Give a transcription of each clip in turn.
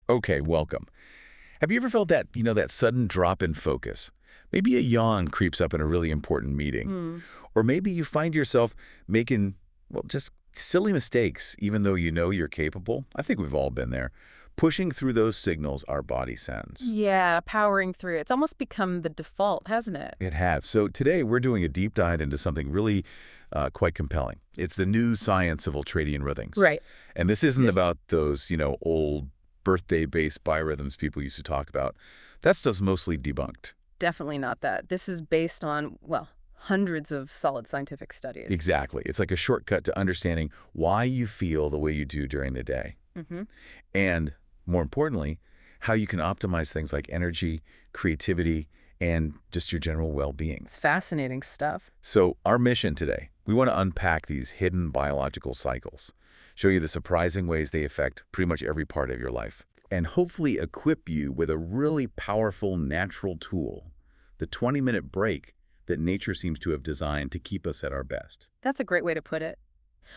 Okay, welcome. Have you ever felt that sudden drop in focus? Maybe a yawn creeps up in a really important meeting. Hmm. Or maybe you find yourself making, well, just silly mistakes, even though you know you're capable. I think we've all been there. Pushing through those signals our body sends. Yeah, powering through. It's almost become the default, hasn't it? It has. So today we're doing a deep dive into something really quite compelling. It's the new science of ultradian rhythms. Right. And this isn't about those old birthday-based biorhythms people used to talk about. That stuff's mostly debunked. Definitely not that. This is based on, well, hundreds of solid scientific studies. Exactly. It's like a shortcut to understanding why you feel the way you do during the day. Mm-hmm. And more importantly, how you can optimize things like energy, creativity, and just your general well-being. It's fascinating stuff. So our mission today, we want to unpack these hidden biological cycles, show you the surprising ways they affect pretty much every part of your life, and hopefully equip you with a really powerful natural tool, the 20-minute break that nature seems to have designed to keep us at our best. That's a great way to put it.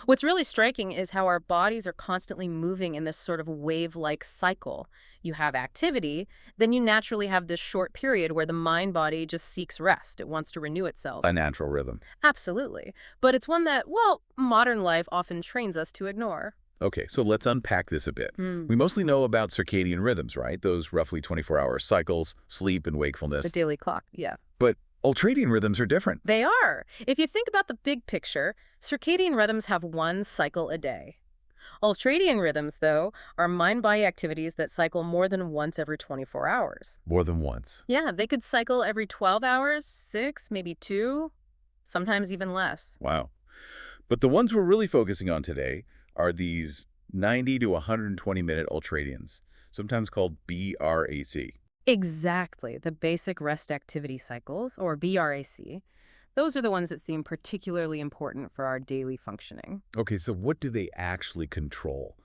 What's really striking is how our bodies are constantly moving in this sort of wave-like cycle. You have activity, then you naturally have this short period where the mind-body just seeks rest. It wants to renew itself. A natural rhythm. Absolutely. But it's one that, well, modern life often trains us to ignore. Okay, so let's unpack this a bit. Hmm. We mostly know about circadian rhythms, right? Those roughly 24-hour cycles, sleep and The wakefulness. daily clock, yeah. But ultradian rhythms are different. They are. If you think about the big picture, circadian rhythms have one cycle a day. Ultradian rhythms, though, are mind-body activities that cycle more than once every 24 hours. More than once. Yeah, they could cycle every 12 hours, 6, maybe 2, sometimes even less. Wow. But the ones we're really focusing on today are these 90 to 120-minute ultradians, sometimes called BRAC. Exactly. The basic rest activity cycles, or BRAC, those are the ones that seem particularly important for our daily functioning. Okay, so what do they actually control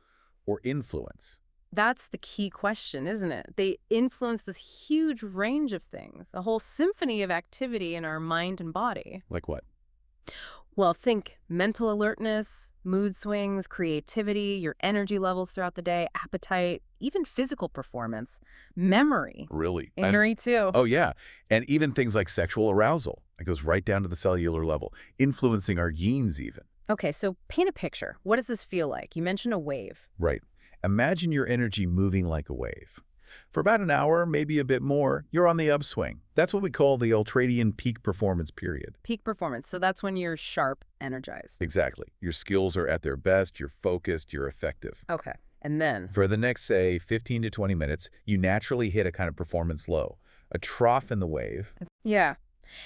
or influence? That's the key question, isn't it? They influence this huge range of things, a whole symphony of activity in our mind and body. Like what? Well, think mental alertness, mood swings, creativity, your energy levels throughout the day, appetite, even physical performance, memory. Really? Memory, too. Oh, yeah. And even things like sexual arousal. It goes right down to the cellular level, influencing our genes even. Okay, so paint a picture. What does this feel like? You mentioned a wave. Right. Imagine your energy moving like a wave. For about an hour, maybe a bit more, you're on the upswing. That's what we call the ultradian peak performance period. Peak performance, so that's when you're sharp, energized. Exactly. Your skills are at their best, you're focused, you're effective. Okay, and then? For the next, say, 15 to 20 minutes, you naturally hit a kind of performance low, a trough in the wave. Yeah,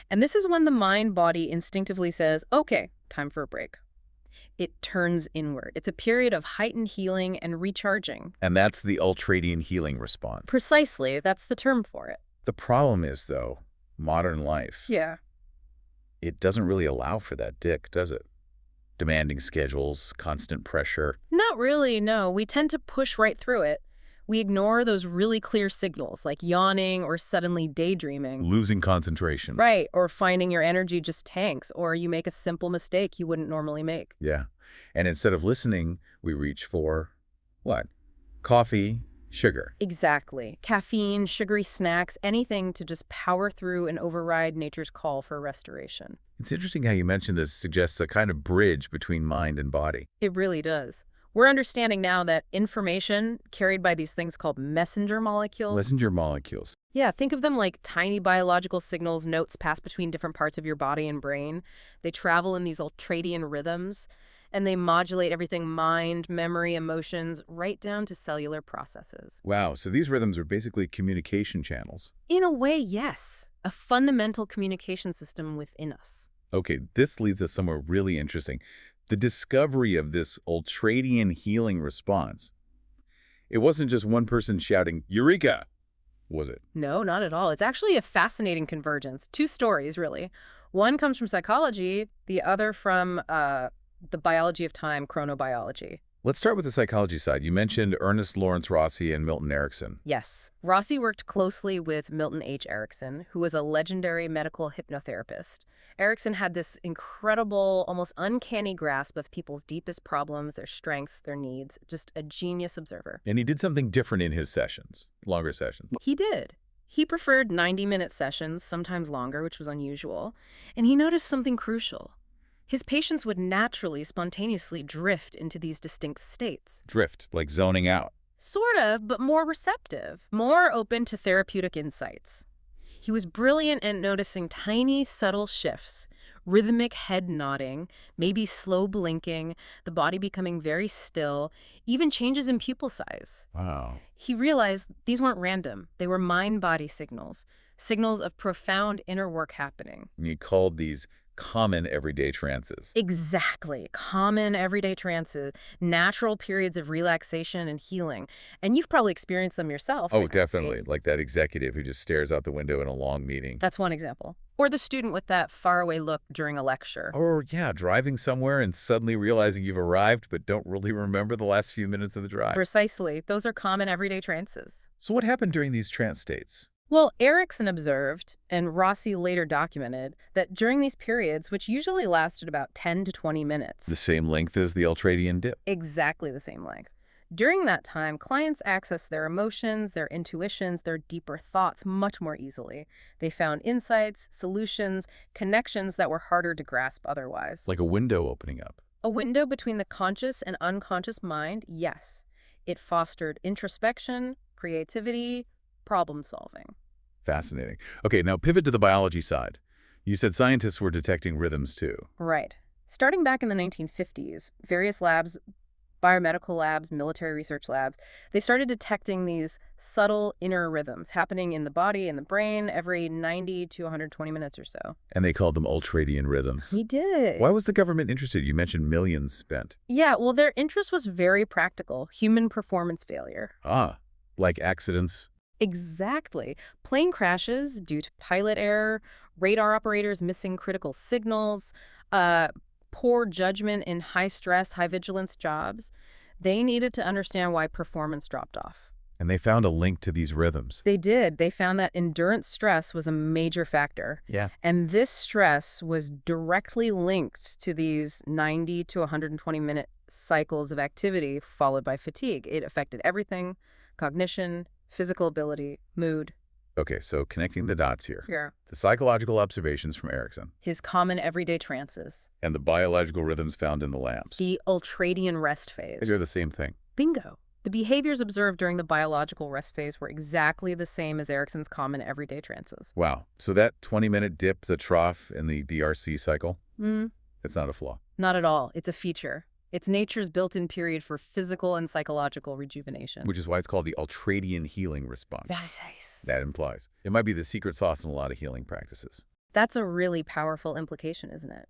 and this is when the mind-body instinctively says, okay, time for a break. It turns inward. It's a period of heightened healing and recharging. And that's the ultradian healing response. Precisely, that's the term for it. The problem is, though, modern life. Yeah. It doesn't really allow for that, does it? Demanding schedules, constant pressure. Not really, no. We tend to push right through it. We ignore those really clear signals, like yawning or suddenly daydreaming. Losing concentration. Right, or finding your energy just tanks, or you make a simple mistake you wouldn't normally make. Yeah. And instead of listening, we reach for, what? Coffee, sugar. Exactly. Caffeine, sugary snacks, anything to just power through and override nature's call for restoration. It's interesting how you mentioned this suggests a kind of bridge between mind and body. It really does. We're understanding now that information carried by these things called messenger molecules. Messenger molecules. Yeah, think of them like tiny biological signals, notes pass between different parts of your body and brain. They travel in these ultradian rhythms, and they modulate everything mind, memory, emotions, right down to cellular processes. Wow, so these rhythms are basically communication channels. In a way, yes. A fundamental communication system within us. Okay, this leads us somewhere really interesting. The discovery of this ultradian healing response. It wasn't just one person shouting, "Eureka!" was it? No, not at all. It's actually a fascinating convergence. Two stories, really. One comes from psychology, the other from the biology of time, chronobiology. Let's start with the psychology side. You mentioned Ernest Lawrence Rossi and Milton Erickson. Yes, Rossi worked closely with Milton H. Erickson, who was a legendary medical hypnotherapist. Erickson had this incredible, almost uncanny grasp of people's deepest problems, their strengths, their needs, just a genius observer. And he did something different in his sessions, longer sessions. He did. He preferred 90-minute sessions, sometimes longer, which was unusual, and he noticed something crucial. His patients would naturally, spontaneously drift into these distinct states. Drift, like zoning out. Sort of, but more receptive, more open to therapeutic insights. He was brilliant at noticing tiny, subtle shifts, rhythmic head nodding, maybe slow blinking, the body becoming very still, even changes in pupil size. Wow. He realized these weren't random. They were mind-body signals, signals of profound inner work happening. And he called these common everyday trances. Exactly. Common everyday trances, natural periods of relaxation and healing. And you've probably experienced them yourself. Oh, definitely. Like that executive who just stares out the window in a long meeting. That's one example. Or the student with that faraway look during a lecture. Or, yeah, driving somewhere and suddenly realizing you've arrived but don't really remember the last few minutes of the drive. Precisely. Those are common everyday trances. So what happened during these trance states? Well, Erickson observed, and Rossi later documented, that during these periods, which usually lasted about 10 to 20 minutes. The same length as the Ultradian dip. Exactly the same length. During that time, clients accessed their emotions, their intuitions, their deeper thoughts much more easily. They found insights, solutions, connections that were harder to grasp otherwise. Like a window opening up. A window between the conscious and unconscious mind, yes. It fostered introspection, creativity, problem solving. Fascinating. Okay, now pivot to the biology side. You said scientists were detecting rhythms too. Right. Starting back in the 1950s, various labs, biomedical labs, military research labs, they started detecting these subtle inner rhythms happening in the body and the brain every 90 to 120 minutes or so. And they called them Ultradian rhythms. We did. Why was the government interested? You mentioned millions spent. Yeah, well, their interest was very practical. Human performance failure. Ah, like accidents. Exactly. Plane crashes due to pilot error, radar operators missing critical signals, poor judgment in high-stress, high-vigilance jobs. They needed to understand why performance dropped off. And they found a link to these rhythms. They did. They found that endurance stress was a major factor. Yeah. And this stress was directly linked to these 90 to 120-minute cycles of activity followed by fatigue. It affected everything: cognition, physical ability, mood. Okay, so connecting the dots here. Yeah. The psychological observations from Erickson. His common everyday trances. And the biological rhythms found in the labs. The Ultradian rest phase. They're the same thing. Bingo. The behaviors observed during the biological rest phase were exactly the same as Erickson's common everyday trances. Wow. So that 20-minute dip, the trough in the BRC cycle, Mm, it's not a flaw. not at all. It's a feature. It's nature's built-in period for physical and psychological rejuvenation. Which is why it's called the Ultradian healing response. That implies. It might be the secret sauce in a lot of healing practices. That's a really powerful implication, isn't it?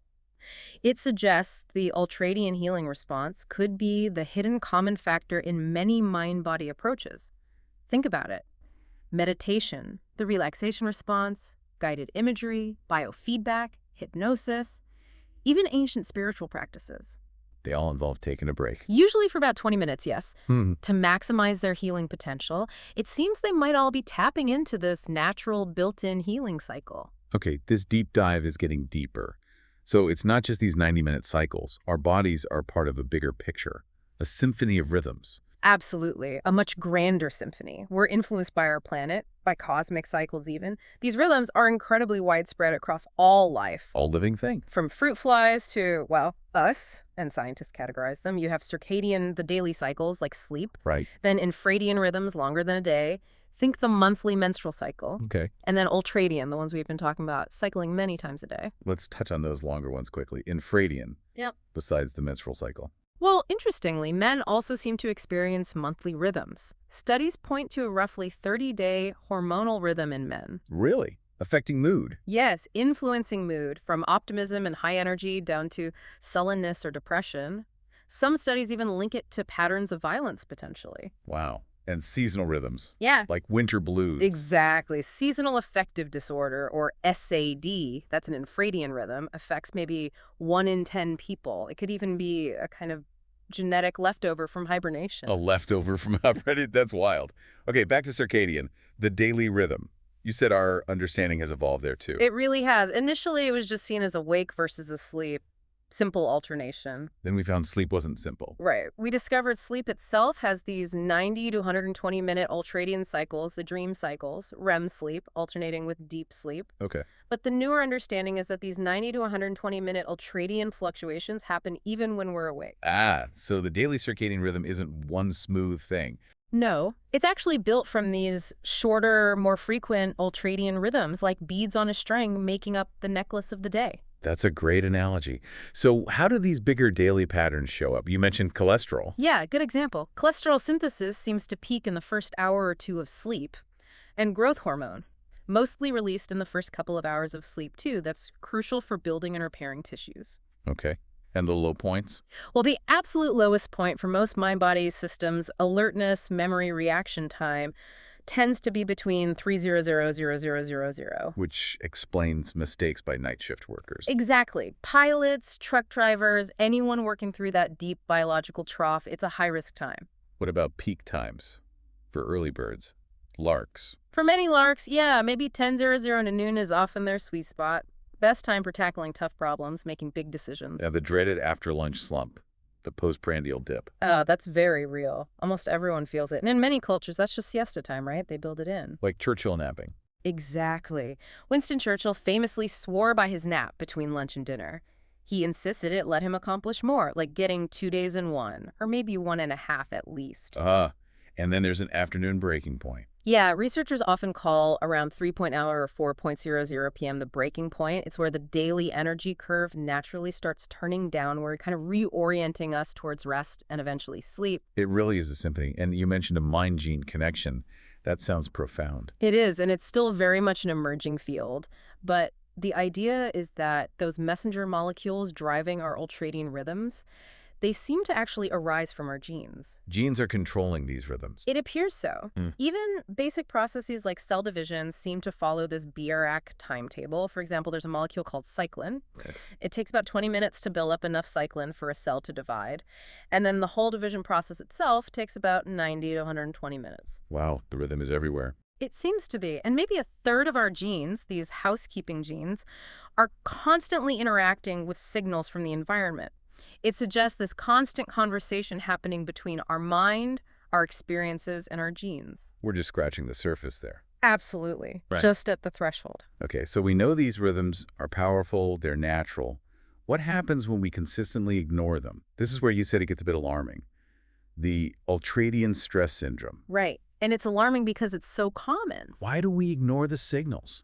It suggests the Ultradian healing response could be the hidden common factor in many mind-body approaches. Think about it. Meditation, the relaxation response, guided imagery, biofeedback, hypnosis, even ancient spiritual practices. They all involve taking a break. Usually for about 20 minutes, yes. Hmm. To maximize their healing potential, it seems they might all be tapping into this natural built-in healing cycle. Okay, this deep dive is getting deeper. So it's not just these 90-minute cycles. Our bodies are part of a bigger picture, a symphony of rhythms. Absolutely. A much grander symphony. We're influenced by our planet, by cosmic cycles even. These rhythms are incredibly widespread across all life. All living thing. From fruit flies to, well, us, and scientists categorize them. You have circadian, the daily cycles, like sleep. Right. Then infradian rhythms, longer than a day. Think the monthly menstrual cycle. Okay. And then ultradian, the ones we've been talking about, cycling many times a day. Let's touch on those longer ones quickly. Infradian. Yep. Besides the menstrual cycle. Well, interestingly, men also seem to experience monthly rhythms. Studies point to a roughly 30-day hormonal rhythm in men. Really? Affecting mood. Yes, influencing mood, from optimism and high energy down to sullenness or depression. Some studies even link it to patterns of violence, potentially. Wow. And seasonal rhythms. Yeah. Like winter blues. Exactly. Seasonal affective disorder, or SAD, that's an infradian rhythm, affects maybe 1 in 10 people. It could even be a kind of genetic leftover from hibernation. A leftover from already? That's wild. Okay, back to circadian, the daily rhythm. You said our understanding has evolved there too. It really has. Initially, it was just seen as awake versus asleep. Simple alternation. Then we found sleep wasn't simple. Right. We discovered sleep itself has these 90 to 120-minute ultradian cycles, the dream cycles, REM sleep, alternating with deep sleep. Okay. But the newer understanding is that these 90 to 120-minute ultradian fluctuations happen even when we're awake. So the daily circadian rhythm isn't one smooth thing. No, it's actually built from these shorter, more frequent ultradian rhythms, like beads on a string making up the necklace of the day. That's a great analogy. So how do these bigger daily patterns show up? You mentioned cholesterol. Yeah, good example. Cholesterol synthesis seems to peak in the first hour or two of sleep. And growth hormone, mostly released in the first couple of hours of sleep, too. That's crucial for building and repairing tissues. Okay. And the low points? Well, the absolute lowest point for most mind-body systems, alertness, memory reaction time, tends to be between 300,000. Which explains mistakes by night shift workers. Exactly. Pilots, truck drivers, anyone working through that deep biological trough, it's a high-risk time. What about peak times for early birds? Larks? For many larks, yeah, maybe 10:00 to noon is often their sweet spot. Best time for tackling tough problems, making big decisions. Now, the dreaded after-lunch slump, the postprandial dip. Oh, that's very real. Almost everyone feels it. And in many cultures, that's just siesta time, right? They build it in. Like Churchill napping. Exactly. Winston Churchill famously swore by his nap between lunch and dinner. He insisted it let him accomplish more, like getting 2 days in one, or maybe 1.5 at least. And then there's an afternoon breaking point. Yeah, researchers often call around 3.0 or 4:00 p.m. the breaking point. It's where the daily energy curve naturally starts turning downward, kind of reorienting us towards rest and eventually sleep. It really is a symphony. And you mentioned a mind-gene connection. That sounds profound. It is, and it's still very much an emerging field. But the idea is that those messenger molecules driving our ultradian rhythms, they seem to actually arise from our genes. Genes are controlling these rhythms. It appears so. Even basic processes like cell division seem to follow this BRAC timetable. For example, there's a molecule called cyclin. It takes about 20 minutes to build up enough cyclin for a cell to divide. And then the whole division process itself takes about 90 to 120 minutes. Wow, the rhythm is everywhere. It seems to be. And maybe a third of our genes, these housekeeping genes, are constantly interacting with signals from the environment. It suggests this constant conversation happening between our mind, our experiences, and our genes. We're just scratching the surface there. Absolutely. Right. Just at the threshold. Okay, so we know these rhythms are powerful, they're natural. What happens when we consistently ignore them? This is where you said it gets a bit alarming. The ultradian stress syndrome. Right. And it's alarming because it's so common. Why do we ignore the signals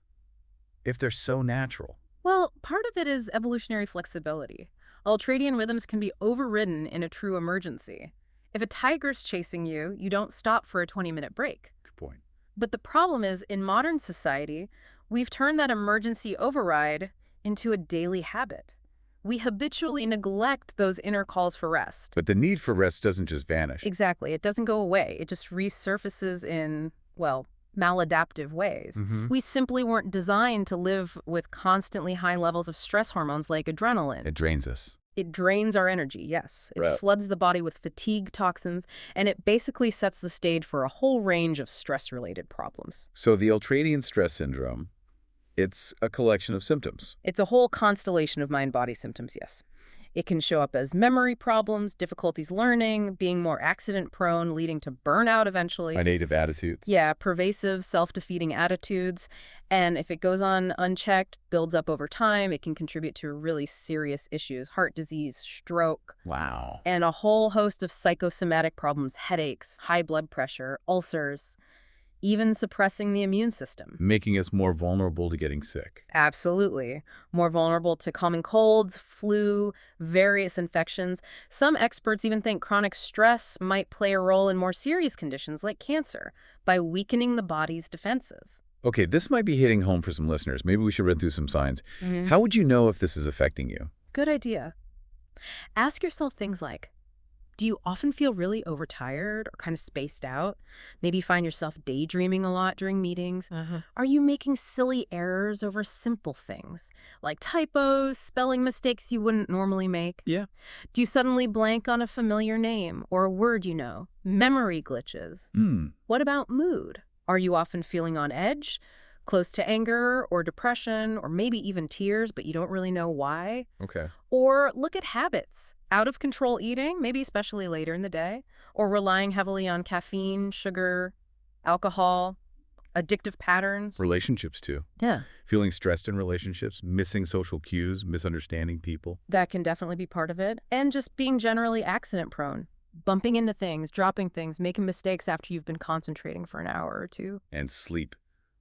if they're so natural? Well, part of it is evolutionary flexibility. Ultradian rhythms can be overridden in a true emergency. If a tiger's chasing you, you don't stop for a 20-minute break. Good point. But the problem is, in modern society, we've turned that emergency override into a daily habit. We habitually neglect those inner calls for rest. But the need for rest doesn't just vanish. Exactly. It doesn't go away. It just resurfaces in, well, maladaptive ways. We simply weren't designed to live with constantly high levels of stress hormones like adrenaline. It drains us. It drains our energy, yes. It Right. floods the body with fatigue toxins, and it basically sets the stage for a whole range of stress-related problems. So the ultradian stress syndrome, it's a collection of symptoms. It's a whole constellation of mind-body symptoms, yes. It can show up as memory problems, difficulties learning, being more accident-prone, leading to burnout eventually. Native attitudes. Yeah, pervasive, self-defeating attitudes. And if it goes on unchecked, builds up over time, it can contribute to really serious issues, heart disease, stroke, Wow. and a whole host of psychosomatic problems, headaches, high blood pressure, ulcers, even suppressing the immune system. Making us more vulnerable to getting sick. Absolutely. More vulnerable to common colds, flu, various infections. Some experts even think chronic stress might play a role in more serious conditions like cancer by weakening the body's defenses. Okay, this might be hitting home for some listeners. Maybe we should run through some signs. How would you know if this is affecting you? Good idea. Ask yourself things like, Do you often feel really overtired or kind of spaced out? Maybe find yourself daydreaming a lot during meetings? Uh-huh. Are you making silly errors over simple things, like typos, spelling mistakes you wouldn't normally make? Yeah. Do you suddenly blank on a familiar name or a word you know? Memory glitches. What about mood? Are you often feeling on edge, close to anger or depression, or maybe even tears, but you don't really know why? Okay. Or look at habits. Out of control eating, maybe especially later in the day, or relying heavily on caffeine, sugar, alcohol, addictive patterns. Relationships, too. Yeah. Feeling stressed in relationships, missing social cues, misunderstanding people. That can definitely be part of it. And just being generally accident prone. Bumping into things, dropping things, making mistakes after you've been concentrating for an hour or two. And sleep.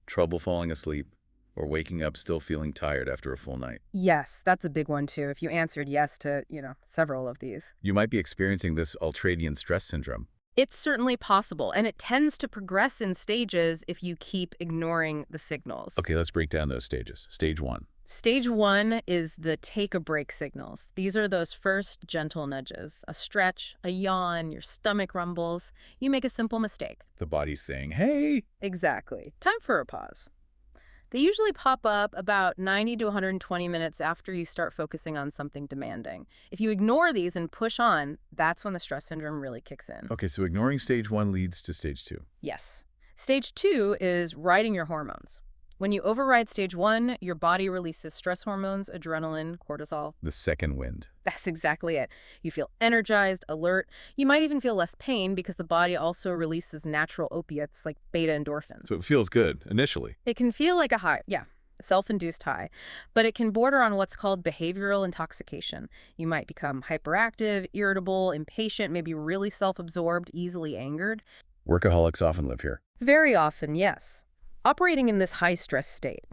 Trouble falling asleep, or waking up still feeling tired after a full night. Yes, that's a big one too. If you answered yes to, several of these. You might be experiencing this ultradian stress syndrome. It's certainly possible, and it tends to progress in stages if you keep ignoring the signals. Okay, let's break down those stages. Stage 1. Stage 1 is the take-a-break signals. These are those first gentle nudges. A stretch, a yawn, your stomach rumbles. You make a simple mistake. The body's saying, hey! Exactly. Time for a pause. They usually pop up about 90 to 120 minutes after you start focusing on something demanding. If you ignore these and push on, that's when the stress syndrome really kicks in. Okay, so ignoring stage 1 leads to stage 2. Yes. Stage 2 is riding your hormones. When you override stage 1, your body releases stress hormones, adrenaline, cortisol. The second wind. That's exactly it. You feel energized, alert. You might even feel less pain because the body also releases natural opiates like beta endorphins. So it feels good, initially. It can feel like a high, self-induced high, but it can border on what's called behavioral intoxication. You might become hyperactive, irritable, impatient, maybe really self-absorbed, easily angered. Workaholics often live here. Very often, yes. Operating in this high-stress state,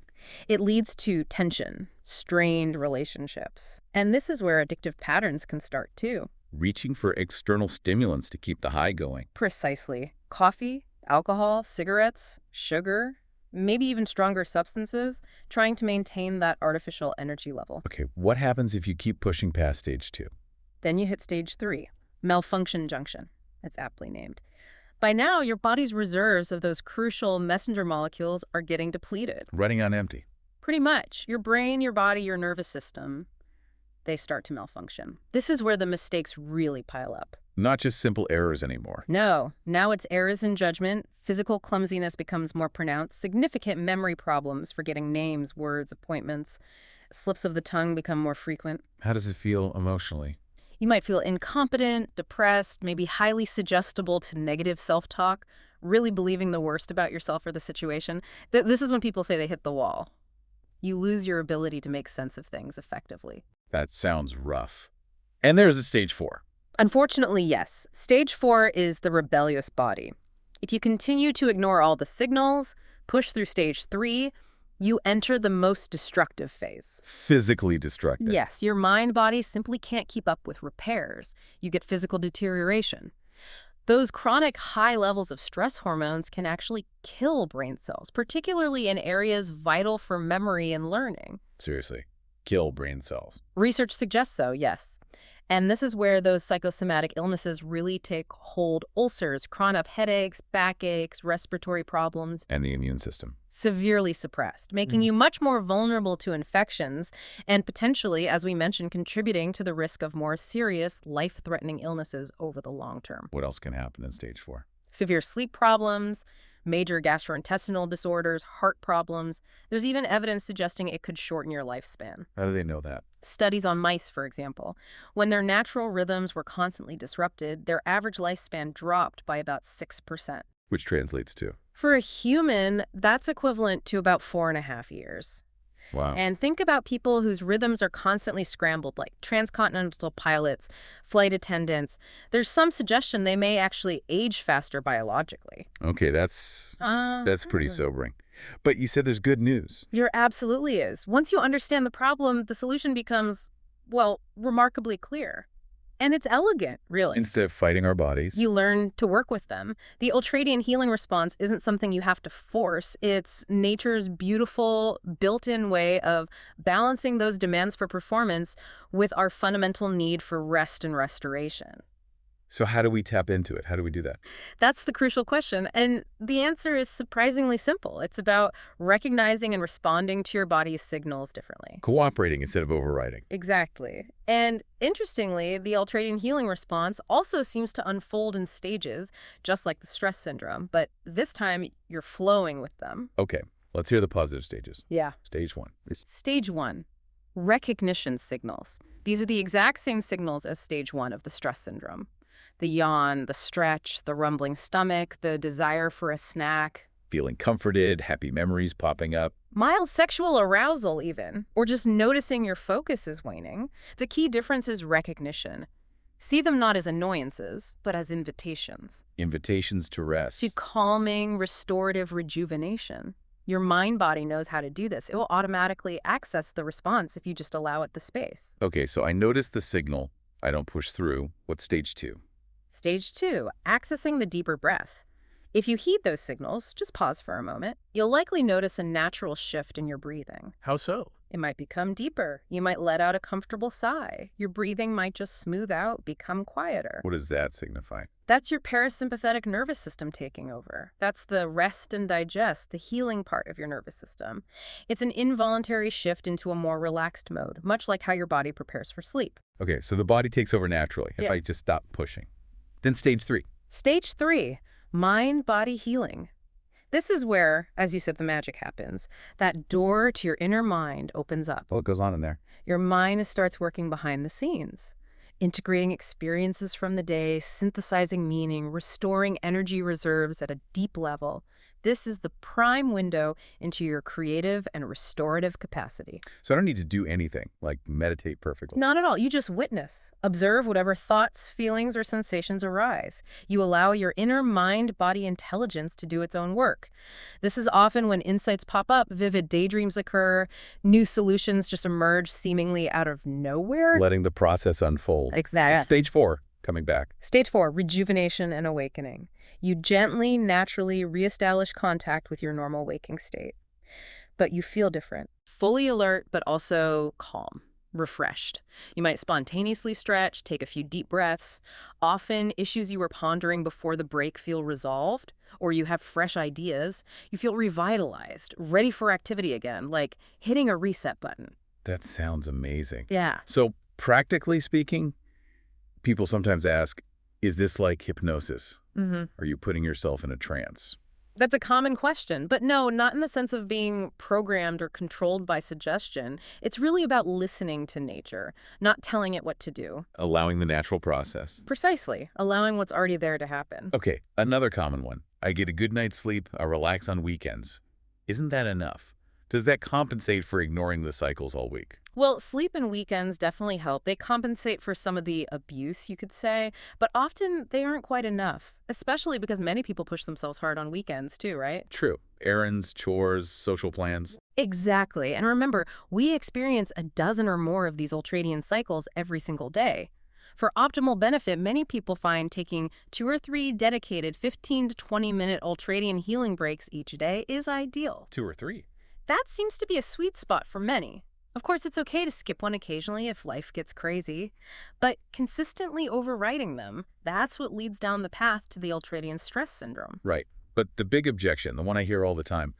it leads to tension, strained relationships. And this is where addictive patterns can start, too. Reaching for external stimulants to keep the high going. Precisely. Coffee, alcohol, cigarettes, sugar, maybe even stronger substances, trying to maintain that artificial energy level. Okay, what happens if you keep pushing past stage 2? Then you hit stage 3, malfunction junction. It's aptly named. By now, your body's reserves of those crucial messenger molecules are getting depleted. Running on empty. Pretty much. Your brain, your body, your nervous system, they start to malfunction. This is where the mistakes really pile up. Not just simple errors anymore. No. Now it's errors in judgment, physical clumsiness becomes more pronounced, significant memory problems, forgetting names, words, appointments, slips of the tongue become more frequent. How does it feel emotionally? You might feel incompetent, depressed, maybe highly suggestible to negative self-talk, really believing the worst about yourself or the situation. This is when people say they hit the wall. You lose your ability to make sense of things effectively. That sounds rough. And there's a stage 4. Unfortunately, yes. Stage 4 is the rebellious body. If you continue to ignore all the signals, push through stage 3, you enter the most destructive phase. Physically destructive. Yes, your mind-body simply can't keep up with repairs. You get physical deterioration. Those chronic high levels of stress hormones can actually kill brain cells, particularly in areas vital for memory and learning. Seriously. Kill brain cells. Research suggests so, yes. And this is where those psychosomatic illnesses really take hold. Ulcers, chronic headaches, backaches, respiratory problems. And the immune system. Severely suppressed, making you much more vulnerable to infections and potentially, as we mentioned, contributing to the risk of more serious, life-threatening illnesses over the long term. What else can happen in stage 4? Severe sleep problems, major gastrointestinal disorders, heart problems. There's even evidence suggesting it could shorten your lifespan. How do they know that? Studies on mice, for example. When their natural rhythms were constantly disrupted, their average lifespan dropped by about 6%. Which translates to? For a human, that's equivalent to about 4.5 years. Wow. And think about people whose rhythms are constantly scrambled, like transcontinental pilots, flight attendants. There's some suggestion they may actually age faster biologically. Okay, that's pretty sobering. But you said there's good news. There absolutely is. Once you understand the problem, the solution becomes, well, remarkably clear. And it's elegant, really. Instead of fighting our bodies. You learn to work with them. The Ultradian healing response isn't something you have to force. It's nature's beautiful, built-in way of balancing those demands for performance with our fundamental need for rest and restoration. So how do we tap into it? How do we do that? That's the crucial question, and the answer is surprisingly simple. It's about recognizing and responding to your body's signals differently. Cooperating instead of overriding. Exactly. And interestingly, the ultradian healing response also seems to unfold in stages, just like the stress syndrome, but this time you're flowing with them. Okay, let's hear the positive stages. Yeah. Stage 1. Stage 1, recognition signals. These are the exact same signals as stage 1 of the stress syndrome. The yawn, the stretch, the rumbling stomach, the desire for a snack. Feeling comforted, happy memories popping up. Mild sexual arousal even, or just noticing your focus is waning. The key difference is recognition. See them not as annoyances, but as invitations. Invitations to rest. To calming, restorative rejuvenation. Your mind-body knows how to do this. It will automatically access the response if you just allow it the space. Okay, so I notice the signal. I don't push through. What's stage 2? Stage 2, accessing the deeper breath. If you heed those signals, just pause for a moment. You'll likely notice a natural shift in your breathing. How so? It might become deeper. You might let out a comfortable sigh. Your breathing might just smooth out, become quieter. What does that signify? That's your parasympathetic nervous system taking over. That's the rest and digest, the healing part of your nervous system. It's an involuntary shift into a more relaxed mode, much like how your body prepares for sleep. Okay, so the body takes over naturally if I just stop pushing. Then stage 3. Stage 3, mind-body healing. This is where, as you said, the magic happens. That door to your inner mind opens up. What goes on in there? Your mind starts working behind the scenes, integrating experiences from the day, synthesizing meaning, restoring energy reserves at a deep level. This is the prime window into your creative and restorative capacity. So I don't need to do anything, like meditate perfectly. Not at all. You just witness. Observe whatever thoughts, feelings, or sensations arise. You allow your inner mind-body intelligence to do its own work. This is often when insights pop up, vivid daydreams occur, new solutions just emerge seemingly out of nowhere. Letting the process unfold. Exactly. Stage 4, coming back. Stage 4, rejuvenation and awakening. You gently, naturally reestablish contact with your normal waking state. But you feel different. Fully alert, but also calm, refreshed. You might spontaneously stretch, take a few deep breaths. Often, issues you were pondering before the break feel resolved, or you have fresh ideas. You feel revitalized, ready for activity again, like hitting a reset button. That sounds amazing. Yeah. So practically speaking, people sometimes ask, is this like hypnosis? Are you putting yourself in a trance? That's a common question, but no, not in the sense of being programmed or controlled by suggestion. It's really about listening to nature, not telling it what to do. Allowing the natural process. Precisely, allowing what's already there to happen. Okay, another common one. I get a good night's sleep, I relax on weekends. Isn't that enough? Does that compensate for ignoring the cycles all week? Well, sleep and weekends definitely help. They compensate for some of the abuse, you could say, but often they aren't quite enough, especially because many people push themselves hard on weekends too, right? True. Errands, chores, social plans. Exactly. And remember, we experience a dozen or more of these ultradian cycles every single day. For optimal benefit, many people find taking 2 or 3 dedicated 15 to 20-minute ultradian healing breaks each day is ideal. 2 or 3. That seems to be a sweet spot for many. Of course, it's okay to skip one occasionally if life gets crazy, but consistently overriding them, that's what leads down the path to the ultradian stress syndrome. Right. But the big objection, the one I hear all the time,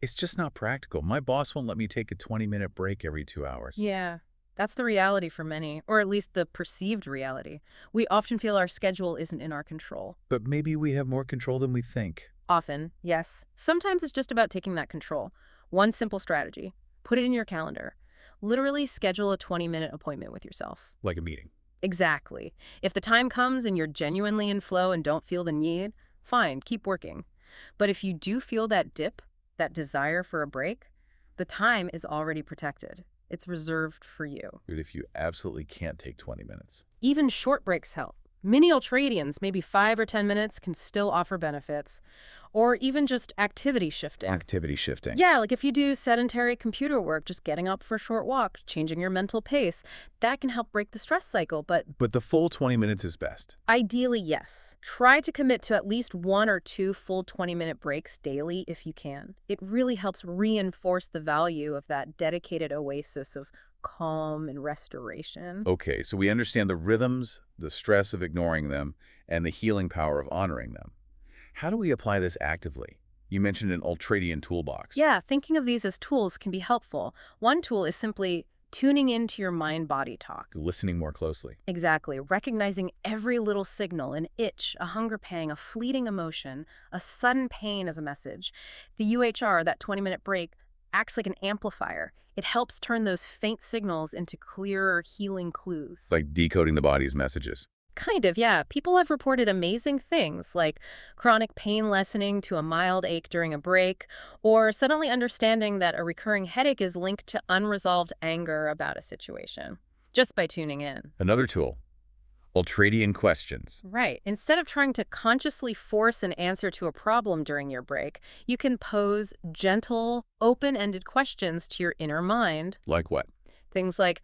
it's just not practical. My boss won't let me take a 20-minute break every 2 hours. Yeah, that's the reality for many, or at least the perceived reality. We often feel our schedule isn't in our control. But maybe we have more control than we think. Often, yes. Sometimes it's just about taking that control. One simple strategy. Put it in your calendar. Literally schedule a 20-minute appointment with yourself. Like a meeting. Exactly. If the time comes and you're genuinely in flow and don't feel the need, fine, keep working. But if you do feel that dip, that desire for a break, the time is already protected. It's reserved for you. But if you absolutely can't take 20 minutes. Even short breaks help. Mini ultradians, maybe 5 or 10 minutes, can still offer benefits. Or even just activity shifting. Activity shifting. Yeah, like if you do sedentary computer work, just getting up for a short walk, changing your mental pace, that can help break the stress cycle, but the full 20 minutes is best. Ideally, yes. Try to commit to at least 1 or 2 full 20-minute breaks daily if you can. It really helps reinforce the value of that dedicated oasis of calm and restoration. Okay, so we understand the rhythms, the stress of ignoring them, and the healing power of honoring them. How do we apply this actively? You mentioned an Ultradian toolbox. Yeah, thinking of these as tools can be helpful. One tool is simply tuning into your mind-body talk. Listening more closely. Exactly. Recognizing every little signal, an itch, a hunger pang, a fleeting emotion, a sudden pain as a message. The UHR, that 20-minute break, acts like an amplifier. It helps turn those faint signals into clearer, healing clues. It's like decoding the body's messages. Kind of, yeah. People have reported amazing things, like chronic pain lessening to a mild ache during a break, or suddenly understanding that a recurring headache is linked to unresolved anger about a situation, just by tuning in. Another tool, Ultradian questions. Right. Instead of trying to consciously force an answer to a problem during your break, you can pose gentle, open-ended questions to your inner mind. Like what? Things like,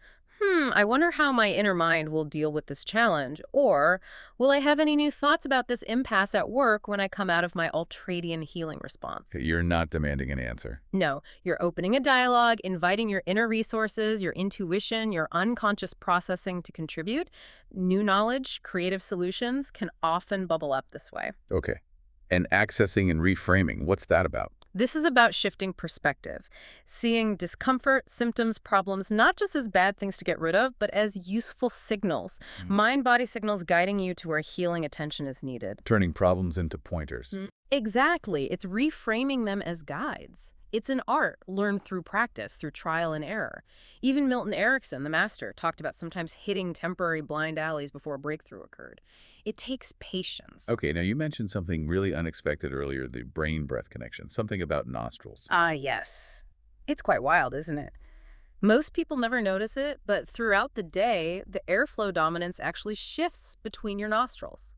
I wonder how my inner mind will deal with this challenge, or will I have any new thoughts about this impasse at work when I come out of my Ultradian healing response? You're not demanding an answer. No, you're opening a dialogue, inviting your inner resources, your intuition, your unconscious processing to contribute. New knowledge, creative solutions can often bubble up this way. Okay. And accessing and reframing, what's that about? This is about shifting perspective, seeing discomfort, symptoms, problems, not just as bad things to get rid of, but as useful signals, mind-body signals guiding you to where healing attention is needed. Turning problems into pointers. Exactly. It's reframing them as guides. It's an art learned through practice, through trial and error. Even Milton Erickson, the master, talked about sometimes hitting temporary blind alleys before a breakthrough occurred. It takes patience. Okay, now you mentioned something really unexpected earlier, the brain-breath connection, something about nostrils. Yes. It's quite wild, isn't it? Most people never notice it, but throughout the day, the airflow dominance actually shifts between your nostrils.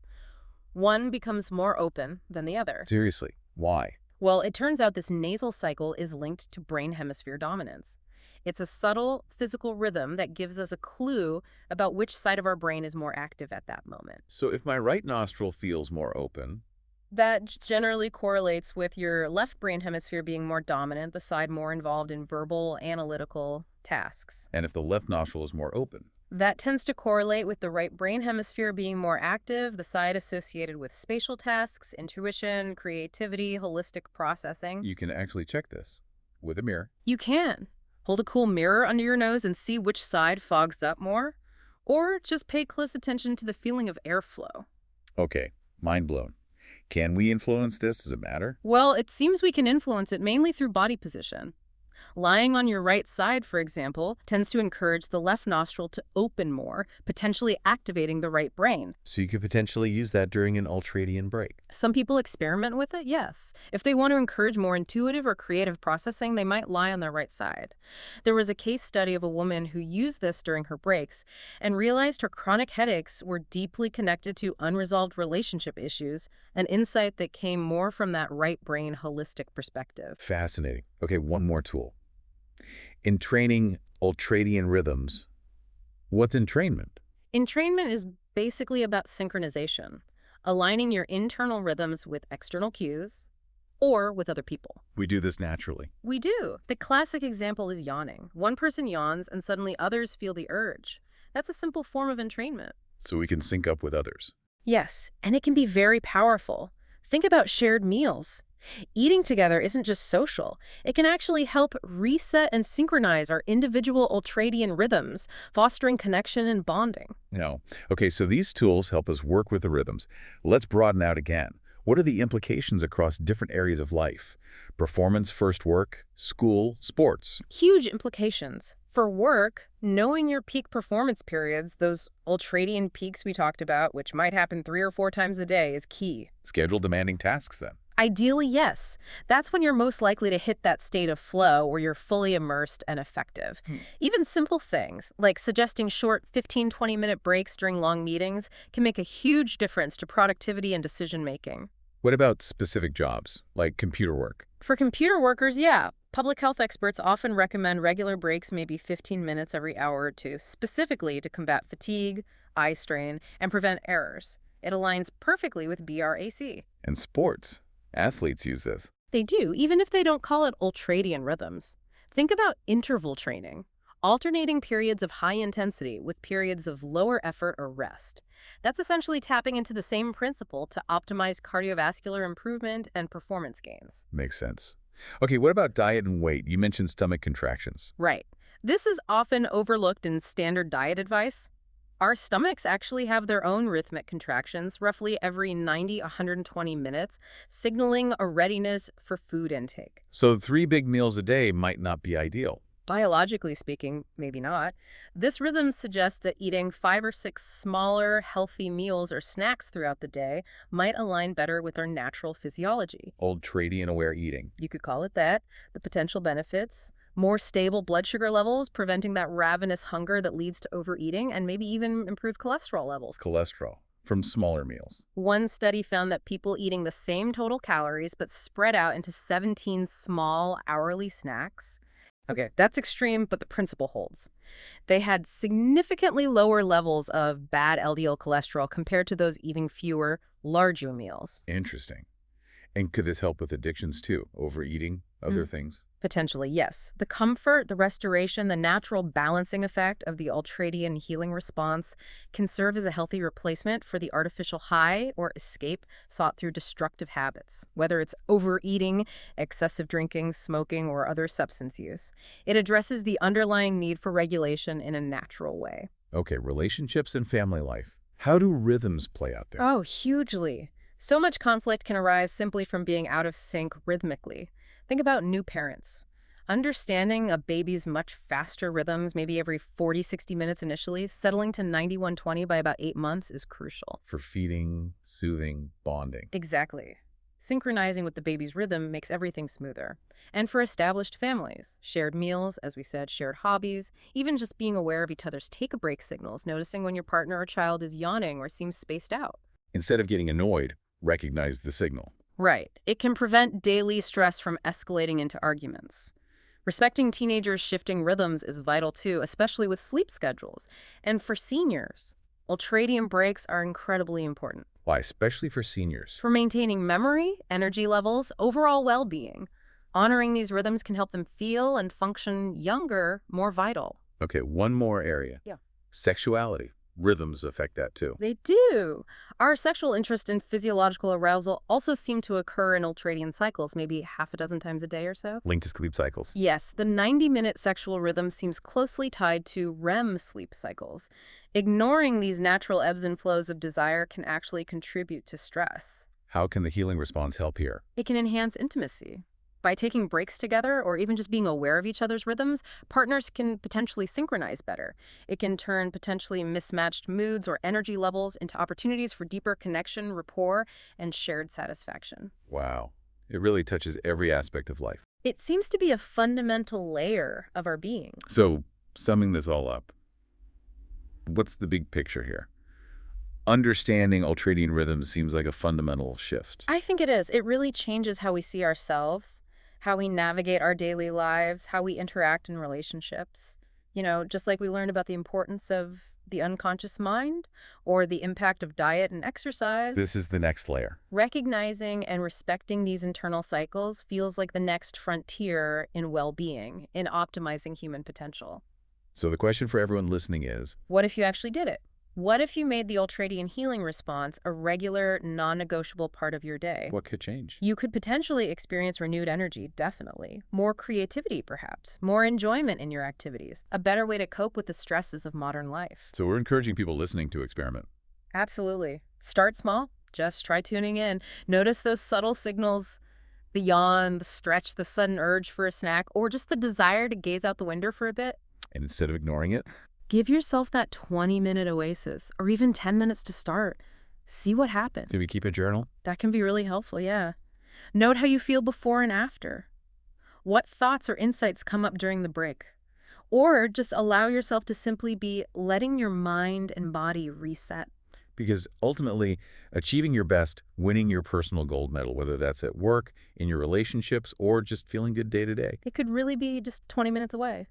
One becomes more open than the other. Seriously, why? Well, it turns out this nasal cycle is linked to brain hemisphere dominance. It's a subtle physical rhythm that gives us a clue about which side of our brain is more active at that moment. So if my right nostril feels more open, That generally correlates with your left brain hemisphere being more dominant, the side more involved in verbal, analytical tasks. and if the left nostril is more open, That tends to correlate with the right brain hemisphere being more active, the side associated with spatial tasks, intuition, creativity, holistic processing. you can actually check this with a mirror. You can. Hold a cool mirror under your nose and see which side fogs up more. Or just pay close attention to the feeling of airflow. Okay, mind blown. Can we influence this? Does it matter? Well, it seems we can influence it mainly through body position. Lying on your right side, for example, tends to encourage the left nostril to open more, potentially activating the right brain. So you could potentially use that during an Ultradian break. Some people experiment with it, yes. If they want to encourage more intuitive or creative processing, they might lie on their right side. There was a case study of a woman who used this during her breaks and realized her chronic headaches were deeply connected to unresolved relationship issues, an insight that came more from that right brain holistic perspective. Fascinating. Okay, one more tool. In training Ultradian rhythms, what's entrainment? Entrainment is basically about synchronization, aligning your internal rhythms with external cues or with other people. We do this naturally. We do. The classic example is yawning. One person yawns and suddenly others feel the urge. That's a simple form of entrainment. So we can sync up with others. Yes, and it can be very powerful. Think about shared meals. Eating together isn't just social. It can actually help reset and synchronize our individual Ultradian rhythms, fostering connection and bonding. No. Okay, so these tools help us work with the rhythms. Let's broaden out again. What are the implications across different areas of life? Performance, first work, school, sports. Huge implications. For work, knowing your peak performance periods, those Ultradian peaks we talked about, which might happen 3 or 4 times a day, is key. Schedule demanding tasks then. Ideally, yes. That's when you're most likely to hit that state of flow where you're fully immersed and effective. Even simple things, like suggesting short 15-20-minute breaks during long meetings, can make a huge difference to productivity and decision-making. What about specific jobs, like computer work? For computer workers, yeah. Public health experts often recommend regular breaks, maybe 15 minutes every hour or two, specifically to combat fatigue, eye strain, and prevent errors. It aligns perfectly with BRAC. And sports. Athletes use this. They do, even if they don't call it Ultradian rhythms. Think about interval training. alternating periods of high intensity with periods of lower effort or rest. That's essentially tapping into the same principle to optimize cardiovascular improvement and performance gains. Makes sense. Okay, what about diet and weight? You mentioned stomach contractions. Right. This is often overlooked in standard diet advice. Our stomachs actually have their own rhythmic contractions roughly every 90–120 minutes, signaling a readiness for food intake. So 3 big meals a day might not be ideal. Biologically speaking, maybe not. This rhythm suggests that eating 5 or 6 smaller, healthy meals or snacks throughout the day might align better with our natural physiology. Ultradian aware eating. You could call it that. The potential benefits: more stable blood sugar levels, preventing that ravenous hunger that leads to overeating, and maybe even improved cholesterol levels. Cholesterol from smaller meals. One study found that people eating the same total calories but spread out into 17 small hourly snacks. Okay, that's extreme, but the principle holds. They had significantly lower levels of bad LDL cholesterol compared to those eating fewer, larger meals. Interesting. And could this help with addictions too? Overeating, other things? Potentially, yes. The comfort, the restoration, the natural balancing effect of the ultradian healing response can serve as a healthy replacement for the artificial high or escape sought through destructive habits, whether it's overeating, excessive drinking, smoking, or other substance use. It addresses the underlying need for regulation in a natural way. Okay, relationships and family life. How do rhythms play out there? Oh, hugely. So much conflict can arise simply from being out of sync rhythmically. Think about new parents. Understanding a baby's much faster rhythms, maybe every 40–60 minutes initially, settling to 90–120 by about 8 months is crucial. For feeding, soothing, bonding. Exactly. Synchronizing with the baby's rhythm makes everything smoother. And for established families, shared meals, as we said, shared hobbies, even just being aware of each other's take-a-break signals, noticing when your partner or child is yawning or seems spaced out. Instead of getting annoyed, recognize the signal. Right. It can prevent daily stress from escalating into arguments. Respecting teenagers' shifting rhythms is vital too, especially with sleep schedules. And for seniors, ultradian breaks are incredibly important. Why, especially for seniors? For maintaining memory, energy levels, overall well-being. Honoring these rhythms can help them feel and function younger, more vital. Okay, one more area. Yeah. Sexuality. Rhythms affect that too. They do. Our sexual interest in physiological arousal also seem to occur in ultradian cycles, maybe half a dozen times a day or so. Linked to sleep cycles. Yes, the 90-minute sexual rhythm seems closely tied to REM sleep cycles. Ignoring these natural ebbs and flows of desire can actually contribute to stress. How can the healing response help here? It can enhance intimacy. By taking breaks together or even just being aware of each other's rhythms, partners can potentially synchronize better. It can turn potentially mismatched moods or energy levels into opportunities for deeper connection, rapport, and shared satisfaction. Wow. It really touches every aspect of life. It seems to be a fundamental layer of our being. So, summing this all up, what's the big picture here? Understanding ultradian rhythms seems like a fundamental shift. I think it is. It really changes how we see ourselves, how we navigate our daily lives, how we interact in relationships. You know, just like we learned about the importance of the unconscious mind or the impact of diet and exercise. This is the next layer. Recognizing and respecting these internal cycles feels like the next frontier in well-being, in optimizing human potential. So the question for everyone listening is, what if you actually did it? What if you made the ultradian healing response a regular, non-negotiable part of your day? what could change? You could potentially experience renewed energy, definitely. More creativity, perhaps. More enjoyment in your activities. A better way to cope with the stresses of modern life. So we're encouraging people listening to experiment. Absolutely. Start small. Just try tuning in. Notice those subtle signals, the yawn, the stretch, the sudden urge for a snack, or just the desire to gaze out the window for a bit. And instead of ignoring it, Give yourself that 20-minute oasis, or even 10 minutes to start. See what happens. do we keep a journal? That can be really helpful, yeah. Note how you feel before and after. What thoughts or insights come up during the break? Or just allow yourself to simply be letting your mind and body reset. Because ultimately, achieving your best, winning your personal gold medal, whether that's at work, in your relationships, or just feeling good day to day. It could really be just 20 minutes away.